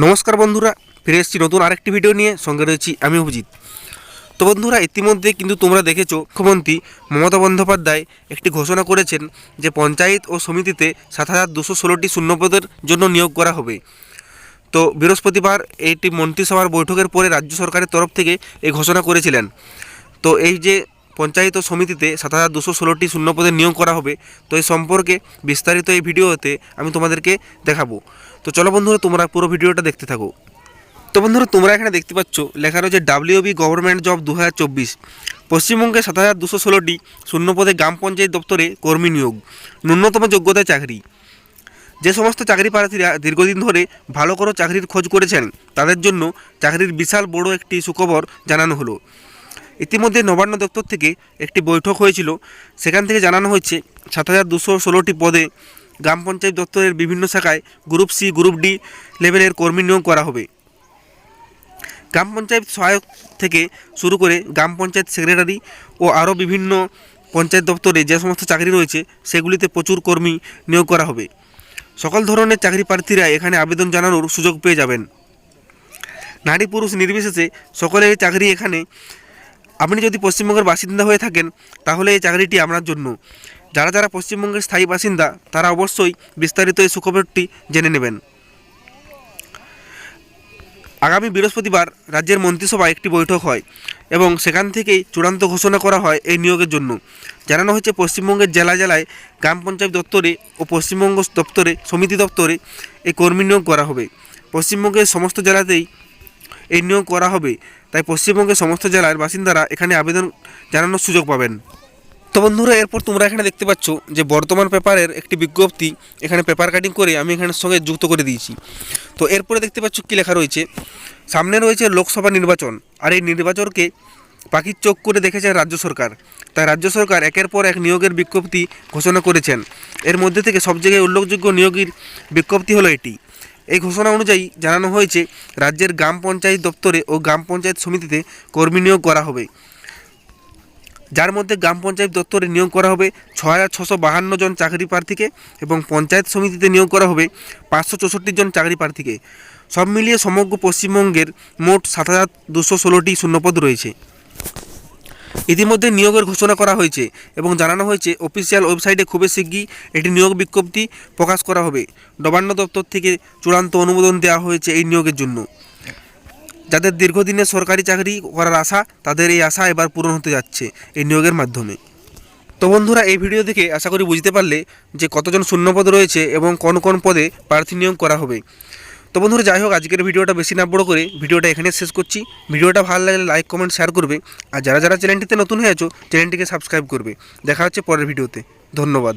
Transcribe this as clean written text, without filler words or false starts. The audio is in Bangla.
নমস্কার বন্ধুরা, ফিরে এসেছি নতুন আরেকটি ভিডিও নিয়ে। সঙ্গে রয়েছি আমি অভিজিৎ। তো বন্ধুরা, ইতিমধ্যে কিন্তু তোমরা দেখেছো মুখ্যমন্ত্রী মমতা বন্দ্যোপাধ্যায় একটি ঘোষণা করেছেন যে পঞ্চায়েত ও সমিতিতে 7,216টি শূন্যপদের জন্য নিয়োগ করা হবে। তো বৃহস্পতিবার এইটি মন্ত্রিসভার বৈঠকের পরে রাজ্য সরকারের তরফ থেকে এই ঘোষণা করেছিলেন। তো এই যে পঞ্চায়েত ও সমিতিতে 7,216টি শূন্যপদের নিয়োগ করা হবে, তো এই সম্পর্কে বিস্তারিত এই ভিডিওতে আমি তোমাদেরকে দেখাবো। তো চলো বন্ধুরা, তোমরা পুরো ভিডিওটা দেখতে থাকো। তো বন্ধুরা, তোমরা এখানে দেখতে পাচ্ছ লেখা রয়েছে WOB গভর্নমেন্ট জব 2024। পশ্চিমবঙ্গে 7,216টি শূন্যপদে গ্রাম পঞ্চায়েত দপ্তরে কর্মী নিয়োগ, ন্যূনতম যোগ্যতায় চাকরি। যে সমস্ত চাকরি প্রার্থীরা দীর্ঘদিন ধরে ভালো করে চাকরির খোঁজ করেছেন তাদের জন্য চাকরির বিশাল বড় একটি সুখবর জানানো হলো। ইতিমধ্যে নবান্ন দপ্তর থেকে একটি বৈঠক হয়েছিল, সেখান থেকে জানানো হয়েছে 7,216টি পদে গ্রাম পঞ্চায়েত দপ্তরের বিভিন্ন শাখায় গ্রুপ সি গ্রুপ ডি লেভেলের কর্মী নিয়োগ করা হবে। গ্রাম পঞ্চায়েত সহায়ক থেকে শুরু করে গ্রাম পঞ্চায়েত সেক্রেটারি ও আরও বিভিন্ন পঞ্চায়েত দপ্তরে যে সমস্ত চাকরি রয়েছে সেগুলিতে প্রচুর কর্মী নিয়োগ করা হবে। সকল ধরনের চাকরি প্রার্থীরা এখানে আবেদন জানানোর সুযোগ পেয়ে যাবেন। নারী পুরুষ নির্বিশেষে সকলের এই চাকরি এখানে। আপনি যদি পশ্চিমবঙ্গের বাসিন্দা হয়ে থাকেন তাহলে এই চাকরিটি আপনার জন্য। যারা যারা পশ্চিমবঙ্গের স্থায়ী বাসিন্দা তারা অবশ্যই বিস্তারিত এই সুখবরটি জেনে নেবেন। আগামী বৃহস্পতিবার রাজ্যের মন্ত্রিসভায় একটি বৈঠক হয় এবং সেখান থেকেই চূড়ান্ত ঘোষণা করা হয় এই নিয়োগের জন্য। জানানো হয়েছে পশ্চিমবঙ্গের জেলায় জেলায় গ্রাম পঞ্চায়েত দপ্তরে ও পশ্চিমবঙ্গ দপ্তরে সমিতি দপ্তরে এই কর্মী নিয়োগ করা হবে। পশ্চিমবঙ্গের সমস্ত জেলাতেই এই নিয়োগ করা হবে, তাই পশ্চিমবঙ্গের সমস্ত জেলার বাসিন্দারা এখানে আবেদন জানানোর সুযোগ পাবেন। তো বন্ধুরা, এরপর তোমরা এখানে দেখতে পাচ্ছ যে বর্তমান পেপারের একটি বিজ্ঞপ্তি এখানে পেপার কাটিং করে আমি এখানের সঙ্গে যুক্ত করে দিয়েছি। তো এরপরে দেখতে পাচ্ছ কী লেখা রয়েছে, সামনে রয়েছে লোকসভা নির্বাচন, আর এই নির্বাচনকে পাখির চোখ করে দেখেছেন রাজ্য সরকার। তাই রাজ্য সরকার একের পর এক নিয়োগের বিজ্ঞপ্তি ঘোষণা করেছেন। এর মধ্যে থেকে সব জায়গায় উল্লেখযোগ্য নিয়োগের বিজ্ঞপ্তি হলো এটি। এই ঘোষণা অনুযায়ী জানানো হয়েছে রাজ্যের গ্রাম পঞ্চায়েত দপ্তরে ও গ্রাম পঞ্চায়েত সমিতিতে কর্মী নিয়োগ করা হবে, যার মধ্যে গ্রাম পঞ্চায়েত দপ্তরে নিয়োগ করা হবে 6,652 জন চাকরি প্রার্থীকে এবং পঞ্চায়েত সমিতিতে নিয়োগ করা হবে 564 জন চাকরি প্রার্থীকে। সব মিলিয়ে সমগ্র পশ্চিমবঙ্গের মোট 7,216টি শূন্যপদ রয়েছে। ইতিমধ্যে নিয়োগের ঘোষণা করা হয়েছে এবং জানানো হয়েছে অফিসিয়াল ওয়েবসাইটে খুবই শিগগিরই এটি নিয়োগ বিজ্ঞপ্তি প্রকাশ করা হবে। নবান্ন দপ্তর থেকে চূড়ান্ত অনুমোদন দেওয়া হয়েছে এই নিয়োগের জন্য। যাদের দীর্ঘদিনের সরকারি চাকরি করার আশা, তাদের এই আশা এবার পূরণ হতে যাচ্ছে এই নিয়োগের মাধ্যমে। তো বন্ধুরা, এই ভিডিও দেখে আশা করি বুঝতে পারলে যে কতজন শূন্যপদ রয়েছে এবং কোন কোন পদে প্রার্থী নিয়োগ করা হবে। তো বন্ধুরা, যাই হোক, আজকের ভিডিওটা বেশি না বড় করে ভিডিওটা এখানে শেষ করছি। ভিডিওটা ভালো লাগলে লাইক কমেন্ট শেয়ার করবে, আর যারা যারা চ্যানেলটিতে নতুন হয়ে আছো চ্যানেলটিকে সাবস্ক্রাইব করবে। দেখা হচ্ছে পরের ভিডিওতে। ধন্যবাদ।